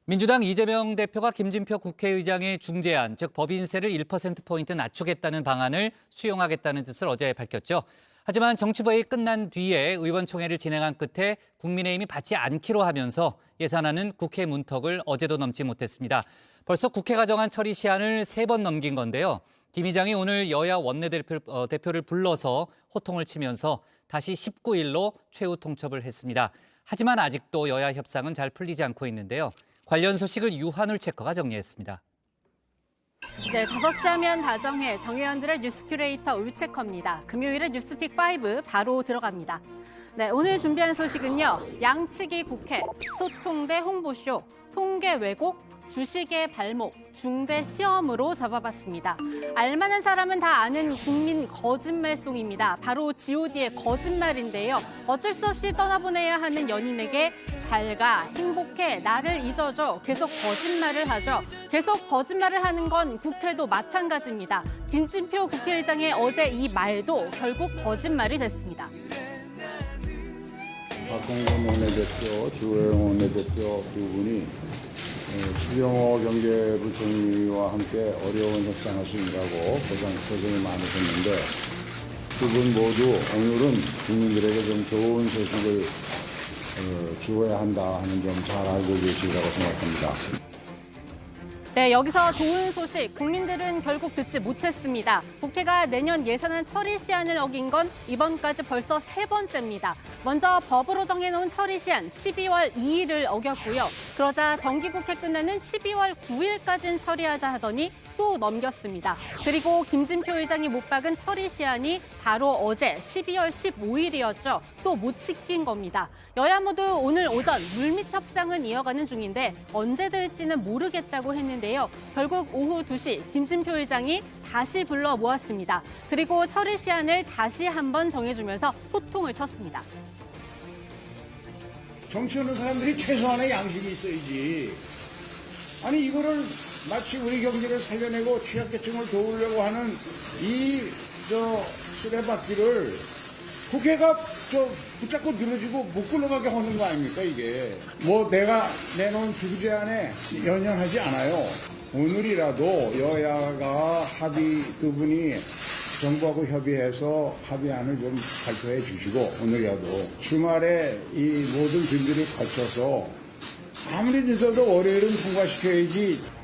민주당 이재명 대표가 김진표 국회의장의 중재안, 즉 법인세를 1%포인트 낮추겠다는 방안을 수용하겠다는 뜻을 어제 밝혔죠. 하지만 정치부회의 끝난 뒤에 의원총회를 진행한 끝에 국민의힘이 받지 않기로 하면서 예산안은 국회 문턱을 어제도 넘지 못했습니다. 벌써 국회가 정한 처리 시한을 3번 넘긴 건데요. 김 의장이 오늘 여야 원내대표를 불러서 호통을 치면서 다시 19일로 최후 통첩을 했습니다. 하지만 아직도 여야 협상은 잘 풀리지 않고 있는데요. 관련 소식을 유한울 체커가 정리했습니다. 네, 5시 하면 다정해 정의원들의 뉴스 큐레이터 울체커입니다. 금요일에 뉴스픽 5 바로 들어갑니다. 네, 오늘 준비한 소식은요. 양측이 국회, 소통 대 홍보쇼, 통계 왜곡, 주식의 발목, 중대 시험으로 잡아봤습니다. 알만한 사람은 다 아는 국민 거짓말송입니다. 바로 god의 거짓말인데요. 어쩔 수 없이 떠나보내야 하는 연인에게 잘가, 행복해, 나를 잊어줘. 계속 거짓말을 하죠. 계속 거짓말을 하는 건 국회도 마찬가지입니다. 김진표 국회의장의 어제 이 말도 결국 거짓말이 됐습니다. 박홍근 원내대표, 주호영 원내대표 두 분이 추경호 경제부총리와 함께 어려운 협상하시느라고 고생이 많으셨는데 두 분 모두 오늘은 국민들에게 좀 좋은 소식을 주어야 한다 하는 점 잘 알고 계시리라고 생각합니다. 네, 여기서 좋은 소식, 국민들은 결국 듣지 못했습니다. 국회가 내년 예산안 처리 시한을 어긴 건 이번까지 벌써 3번째입니다. 먼저 법으로 정해놓은 처리 시한 12월 2일을 어겼고요. 그러자 정기국회 끝나는 12월 9일까지는 처리하자 하더니 또 넘겼습니다. 그리고 김진표 의장이 못 박은 처리 시한이 바로 어제 12월 15일이었죠. 또 못 지킨 겁니다. 여야 모두 오늘 오전 물밑 협상은 이어가는 중인데 언제 될지는 모르겠다고 했는데요. 결국 오후 2시 김진표 의장이 다시 불러 모았습니다. 그리고 처리 시한을 다시 한번 정해주면서 호통을 쳤습니다. 정치하는 사람들이 최소한의 양심이 있어야지. 아니 이거를 마치 우리 경제를 살려내고 취약계층을 도우려고 하는 이 수레바퀴를 국회가 붙잡고 늘어지고 못 굴러가게 하는 거 아닙니까 이게. 뭐 내가 내놓은 중재안에 연연하지 않아요. 오늘이라도 여야가 두 분이 정부하고 협의해서 합의안을 좀 발표해 주시고 오늘이라도 주말에 이 모든 준비를 거쳐서 아무리 늦어도 월요일은 통과시켜야지.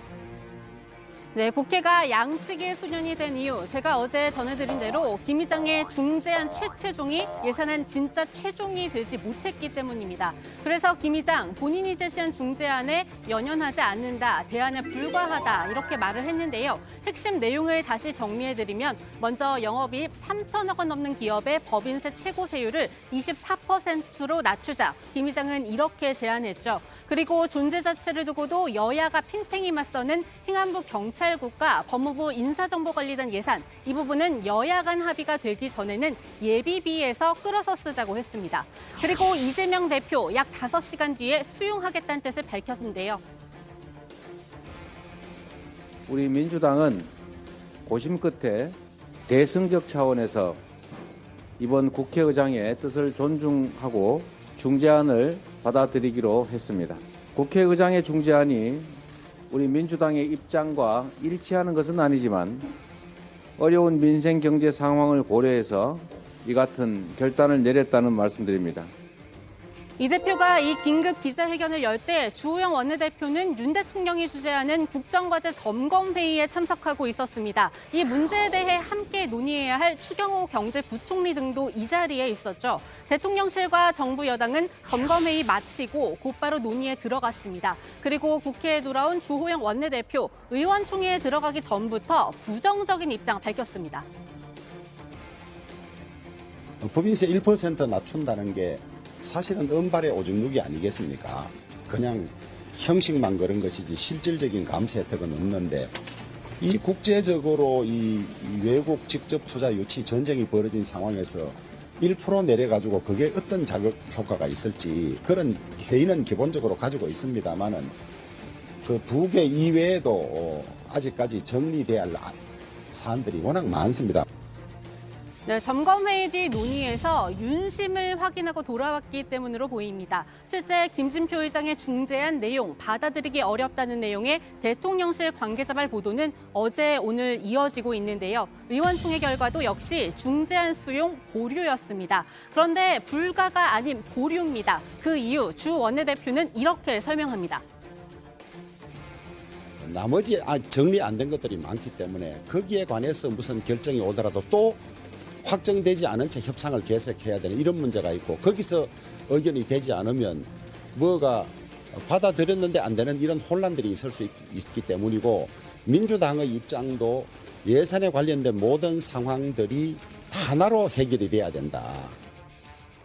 네, 국회가 양측의 수년이 된 이유, 제가 어제 전해드린 대로 김 의장의 중재안 최최종이 예산안 진짜 최종이 되지 못했기 때문입니다. 그래서 김 의장 본인이 제시한 중재안에 연연하지 않는다, 대안에 불과하다 이렇게 말을 했는데요. 핵심 내용을 다시 정리해드리면 먼저 영업이익 3천억 원 넘는 기업의 법인세 최고세율을 24%로 낮추자. 김 의장은 이렇게 제안했죠. 그리고 존재 자체를 두고도 여야가 팽팽히 맞서는 행안부 경찰국과 법무부 인사정보관리단 예산, 이 부분은 여야 간 합의가 되기 전에는 예비비에서 끌어서 쓰자고 했습니다. 그리고 이재명 대표 약 5시간 뒤에 수용하겠다는 뜻을 밝혔는데요. 우리 민주당은 고심 끝에 대승적 차원에서 이번 국회의장의 뜻을 존중하고 중재안을 받아들이기로 했습니다. 국회의장의 중재안이 우리 민주당의 입장과 일치하는 것은 아니지만 어려운 민생 경제 상황을 고려해서 이 같은 결단을 내렸다는 말씀드립니다. 이 대표가 이 긴급 기자회견을 열 때 주호영 원내대표는 윤 대통령이 주재하는 국정과제 점검회의에 참석하고 있었습니다. 이 문제에 대해 함께 논의해야 할 추경호 경제부총리 등도 이 자리에 있었죠. 대통령실과 정부 여당은 점검회의 마치고 곧바로 논의에 들어갔습니다. 그리고 국회에 돌아온 주호영 원내대표, 의원총회에 들어가기 전부터 부정적인 입장 밝혔습니다. 법인세 1% 낮춘다는 게 사실은 은발의 오줌 누기 아니겠습니까? 그냥 형식만 그런 것이지 실질적인 감세 혜택은 없는데 이 국제적으로 이 외국 직접 투자 유치 전쟁이 벌어진 상황에서 1% 내려가지고 그게 어떤 자극 효과가 있을지 그런 회의는 기본적으로 가지고 있습니다만은 그 2개 이외에도 아직까지 정리돼야 할 사안들이 워낙 많습니다. 네, 점검회의 뒤 논의에서 윤심을 확인하고 돌아왔기 때문으로 보입니다. 실제 김진표 의장의 중재안 내용 받아들이기 어렵다는 내용의 대통령실 관계자 발 보도는 어제 오늘 이어지고 있는데요. 의원총회 결과도 역시 중재안 수용 보류였습니다. 그런데 불가가 아닌 보류입니다. 그 이유 주 원내대표는 이렇게 설명합니다. 나머지 정리 안 된 것들이 많기 때문에 거기에 관해서 무슨 결정이 오더라도 또 확정되지 않은 채 협상을 계속해야 되는 이런 문제가 있고 거기서 의견이 되지 않으면 뭐가 받아들였는데 안 되는 이런 혼란들이 있을 수 있기 때문이고 민주당의 입장도 예산에 관련된 모든 상황들이 하나로 해결이 돼야 된다.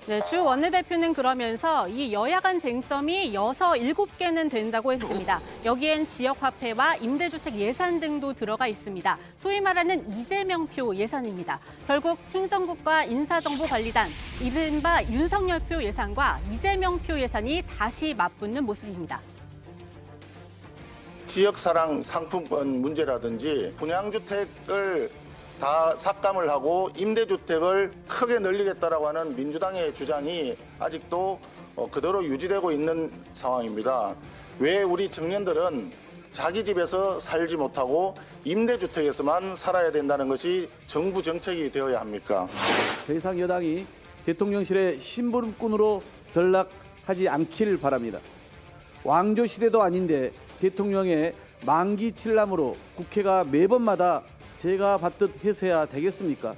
네, 주 원내대표는 그러면서 이 여야 간 쟁점이 6, 7개는 된다고 했습니다. 여기엔 지역화폐와 임대주택 예산 등도 들어가 있습니다. 소위 말하는 이재명표 예산입니다. 결국 행정국과 인사정보관리단, 이른바 윤석열표 예산과 이재명표 예산이 다시 맞붙는 모습입니다. 지역사랑 상품권 문제라든지 분양주택을 다 삭감을 하고 임대주택을 크게 늘리겠다라고 하는 민주당의 주장이 아직도 그대로 유지되고 있는 상황입니다. 왜 우리 청년들은 자기 집에서 살지 못하고 임대주택에서만 살아야 된다는 것이 정부 정책이 되어야 합니까? 더 이상 여당이 대통령실의 심부름꾼으로 전락하지 않기를 바랍니다. 왕조 시대도 아닌데 대통령의 만기 칠람으로 국회가 매번마다 제가 받듯 해서야 되겠습니까?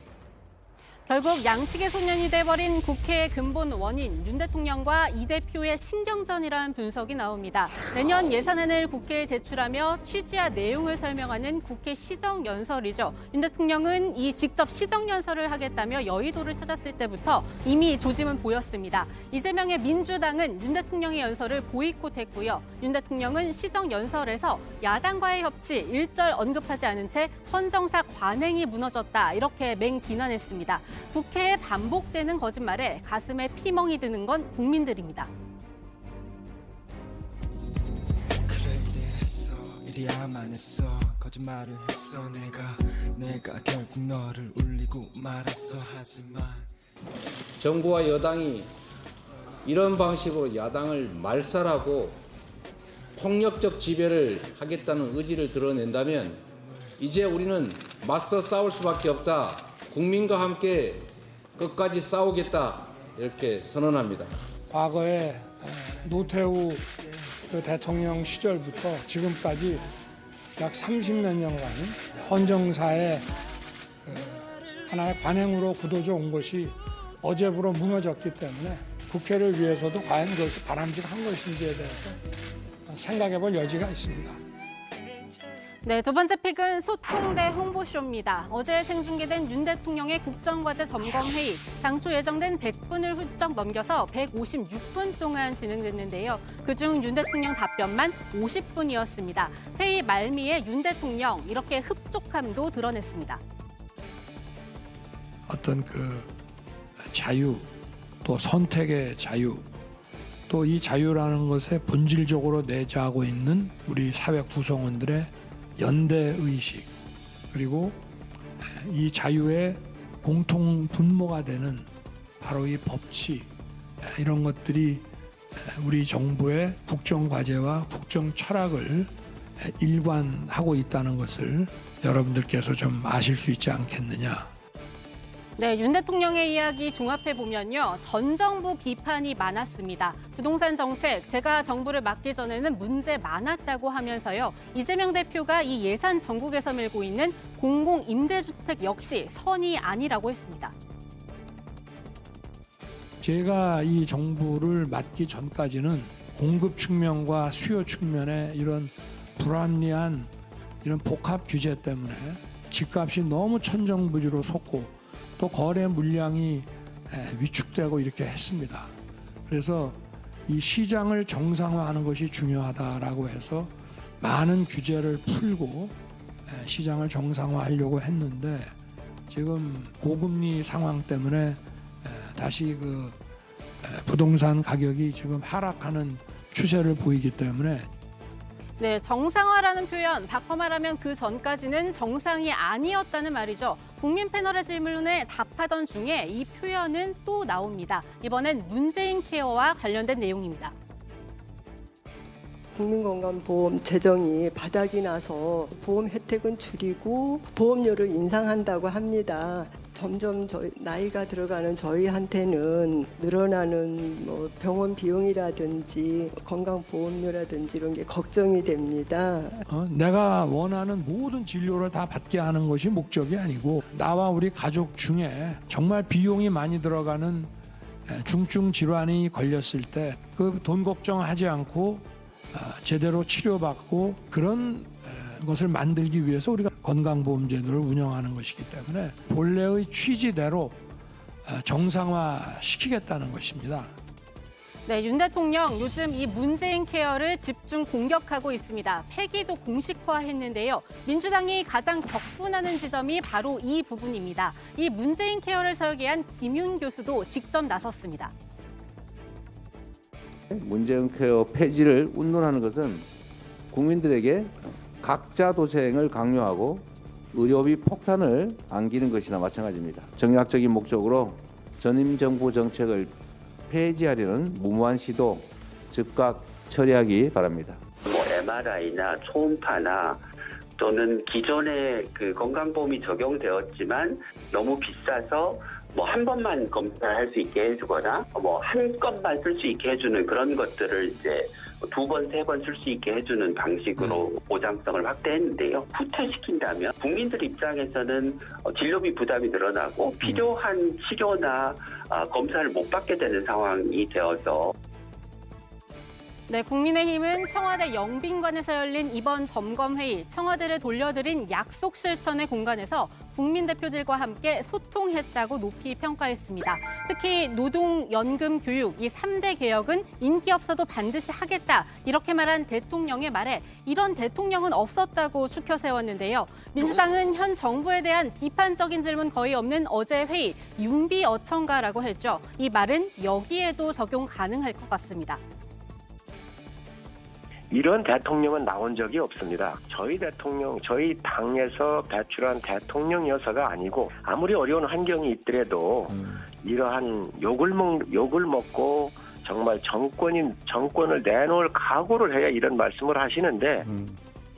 결국 양측의 소년이 돼버린 국회의 근본 원인, 윤 대통령과 이 대표의 신경전이라는 분석이 나옵니다. 내년 예산안을 국회에 제출하며 취지와 내용을 설명하는 국회 시정연설이죠. 윤 대통령은 이 직접 시정연설을 하겠다며 여의도를 찾았을 때부터 이미 조짐은 보였습니다. 이재명의 민주당은 윤 대통령의 연설을 보이콧했고요. 윤 대통령은 시정연설에서 야당과의 협치 일절 언급하지 않은 채 헌정사 관행이 무너졌다 이렇게 맹비난했습니다. 국회에 반복되는 거짓말에 가슴에 피멍이 드는 건 국민들입니다. 그래 이래했어 이래야만 했어 거짓말을 했어 내가 결국 너를 울리고 말았어 하지만 정부와 여당이 이런 방식으로 야당을 말살하고 폭력적 지배를 하겠다는 의지를 드러낸다면 이제 우리는 맞서 싸울 수밖에 없다. 국민과 함께 끝까지 싸우겠다 이렇게 선언합니다. 과거에 노태우 대통령 시절부터 지금까지 약 30몇 년간 헌정사의 하나의 관행으로 굳어져 온 것이 어제부로 무너졌기 때문에 국회를 위해서도 과연 그것이 바람직한 것인지에 대해서 생각해 볼 여지가 있습니다. 네, 두 번째 픽은 소통 대 홍보쇼입니다. 어제 생중계된 윤 대통령의 국정과제 점검회의, 당초 예정된 100분을 훌쩍 넘겨서 156분 동안 진행됐는데요. 그중 윤 대통령 답변만 50분이었습니다. 회의 말미에 윤 대통령 이렇게 흡족함도 드러냈습니다. 어떤 그 자유, 또 선택의 자유, 또 이 자유라는 것에 본질적으로 내재하고 있는 우리 사회 구성원들의 연대의식, 그리고 이 자유의 공통 분모가 되는 바로 이 법치, 이런 것들이 우리 정부의 국정과제와 국정 철학을 일관하고 있다는 것을 여러분들께서 좀 아실 수 있지 않겠느냐. 네, 윤 대통령의 이야기 종합해보면요. 전 정부 비판이 많았습니다. 부동산 정책, 제가 정부를 맡기 전에는 문제 많았다고 하면서요. 이재명 대표가 이 예산 전국에서 밀고 있는 공공임대주택 역시 선이 아니라고 했습니다. 제가 이 정부를 맡기 전까지는 공급 측면과 수요 측면의 이런 불합리한 이런 복합 규제 때문에 집값이 너무 천정부지로 솟고 또 거래 물량이 위축되고 이렇게 했습니다. 그래서 이 시장을 정상화하는 것이 중요하다라고 해서 많은 규제를 풀고 시장을 정상화하려고 했는데 지금 고금리 상황 때문에 다시 그 부동산 가격이 지금 하락하는 추세를 보이기 때문에 네, 정상화라는 표현, 바꿔 말하면 그 전까지는 정상이 아니었다는 말이죠. 국민 패널의 질문에 답하던 중에 이 표현은 또 나옵니다. 이번엔 문재인 케어와 관련된 내용입니다. 국민건강보험 재정이 바닥이 나서 보험 혜택은 줄이고 보험료를 인상한다고 합니다. 점점 나이가 들어가는 저희한테는 늘어나는 병원 비용이라든지 건강보험료라든지 이런 게 걱정이 됩니다. 내가 원하는 모든 진료를 다 받게 하는 것이 목적이 아니고 나와 우리 가족 중에 정말 비용이 많이 들어가는 중증 질환이 걸렸을 때 그 돈 걱정하지 않고 제대로 치료받고 그런 것을 만들기 위해서 우리가 건강보험제도를 운영하는 것이기 때문에 본래의 취지대로 정상화시키겠다는 것입니다. 네, 윤 대통령 요즘 이 문재인 케어를 집중 공격하고 있습니다. 폐기도 공식화했는데요. 민주당이 가장 격분하는 지점이 바로 이 부분입니다. 이 문재인 케어를 설계한 김윤 교수도 직접 나섰습니다. 문재인 케어 폐지를 운운하는 것은 국민들에게 각자 도생을 강요하고 의료비 폭탄을 안기는 것이나 마찬가지입니다. 정략적인 목적으로 전임 정부 정책을 폐지하려는 무모한 시도 즉각 처리하기 바랍니다. MRI나 초음파나 또는 기존에 그 건강보험이 적용되었지만 너무 비싸서 한 번만 검사할 수 있게 해주거나 한 건만 쓸 수 있게 해주는 그런 것들을 이제 2번, 3번 쓸 수 있게 해주는 방식으로 보장성을 확대했는데요. 후퇴시킨다면 국민들 입장에서는 진료비 부담이 늘어나고 필요한 치료나 검사를 못 받게 되는 상황이 되어서 네, 국민의힘은 청와대 영빈관에서 열린 이번 점검회의, 청와대를 돌려드린 약속 실천의 공간에서 국민 대표들과 함께 소통했다고 높이 평가했습니다. 특히 노동, 연금, 교육 이 3대 개혁은 인기 없어도 반드시 하겠다 이렇게 말한 대통령의 말에 이런 대통령은 없었다고 추켜 세웠는데요. 민주당은 현 정부에 대한 비판적인 질문 거의 없는 어제 회의 윤비어천가라고 했죠. 이 말은 여기에도 적용 가능할 것 같습니다. 이런 대통령은 나온 적이 없습니다. 저희 대통령, 저희 당에서 배출한 대통령이어서가 아니고 아무리 어려운 환경이 있더라도 이러한 욕을 먹고 정말 정권을 내놓을 각오를 해야 이런 말씀을 하시는데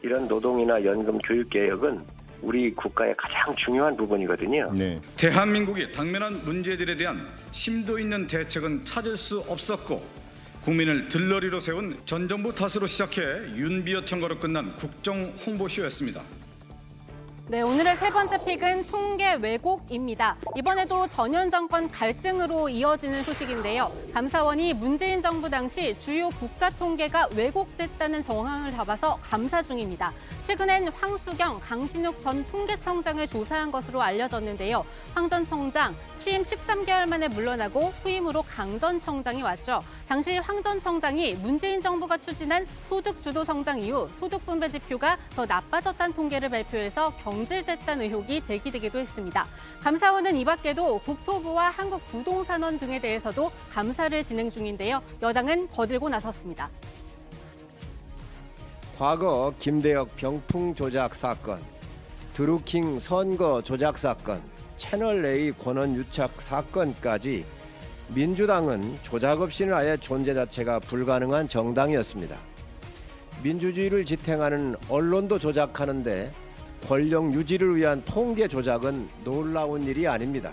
이런 노동이나 연금 교육 개혁은 우리 국가의 가장 중요한 부분이거든요. 네. 대한민국이 당면한 문제들에 대한 심도 있는 대책은 찾을 수 없었고 국민을 들러리로 세운 전 정부 탓으로 시작해 윤비어천거로 끝난 국정 홍보쇼였습니다. 네, 오늘의 세 번째 픽은 통계 왜곡입니다. 이번에도 전현 정권 갈등으로 이어지는 소식인데요. 감사원이 문재인 정부 당시 주요 국가 통계가 왜곡됐다는 정황을 잡아서 감사 중입니다. 최근엔 황수경, 강신욱 전 통계청장을 조사한 것으로 알려졌는데요. 황 전 청장 취임 13개월 만에 물러나고 후임으로 강 전 청장이 왔죠. 당시 황 전 청장이 문재인 정부가 추진한 소득주도 성장 이후 소득 분배 지표가 더 나빠졌다는 통계를 발표해서 경질됐다는 의혹이 제기되기도 했습니다. 감사원은 이 밖에도 국토부와 한국부동산원 등에 대해서도 감사를 진행 중인데요. 여당은 거들고 나섰습니다. 과거 김대혁 병풍 조작 사건, 드루킹 선거 조작 사건, 채널A 권한 유착 사건까지 민주당은 조작 없이는 아예 존재 자체가 불가능한 정당이었습니다. 민주주의를 지탱하는 언론도 조작하는데 권력 유지를 위한 통계 조작은 놀라운 일이 아닙니다.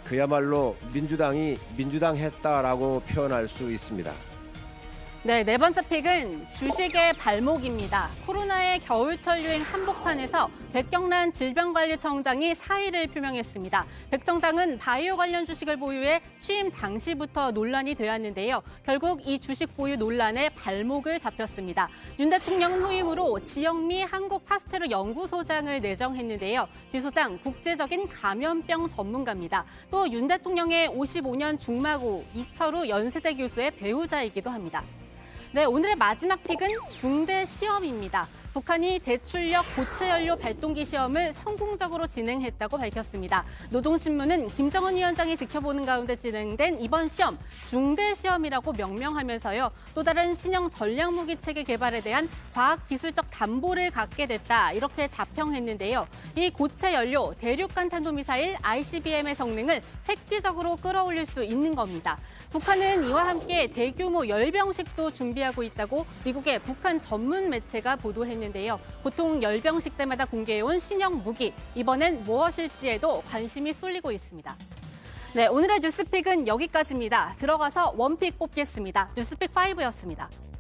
그야말로 민주당이 민주당했다라고 표현할 수 있습니다. 네, 네 번째 픽은 주식의 발목입니다. 코로나의 겨울철 유행 한복판에서 백경란 질병관리청장이 사의를 표명했습니다. 백 청장은 바이오 관련 주식을 보유해 취임 당시부터 논란이 되었는데요. 결국 이 주식 보유 논란에 발목을 잡혔습니다. 윤 대통령은 후임으로 지영미 한국파스테르 연구소장을 내정했는데요. 지 소장 국제적인 감염병 전문가입니다. 또 윤 대통령의 55년 중마고 이철우 연세대 교수의 배우자이기도 합니다. 네, 오늘의 마지막 픽은 중대 시험입니다. 북한이 대출력 고체연료 발동기 시험을 성공적으로 진행했다고 밝혔습니다. 노동신문은 김정은 위원장이 지켜보는 가운데 진행된 이번 시험, 중대 시험이라고 명명하면서요. 또 다른 신형 전략무기 체계 개발에 대한 과학기술적 담보를 갖게 됐다. 이렇게 자평했는데요. 이 고체연료 대륙간 탄도미사일 ICBM의 성능을 획기적으로 끌어올릴 수 있는 겁니다. 북한은 이와 함께 대규모 열병식도 준비하고 있다고 미국의 북한 전문 매체가 보도했는데요. 보통 열병식 때마다 공개해온 신형 무기, 이번엔 무엇일지에도 관심이 쏠리고 있습니다. 네, 오늘의 뉴스픽은 여기까지입니다. 들어가서 원픽 뽑겠습니다. 뉴스픽 5였습니다.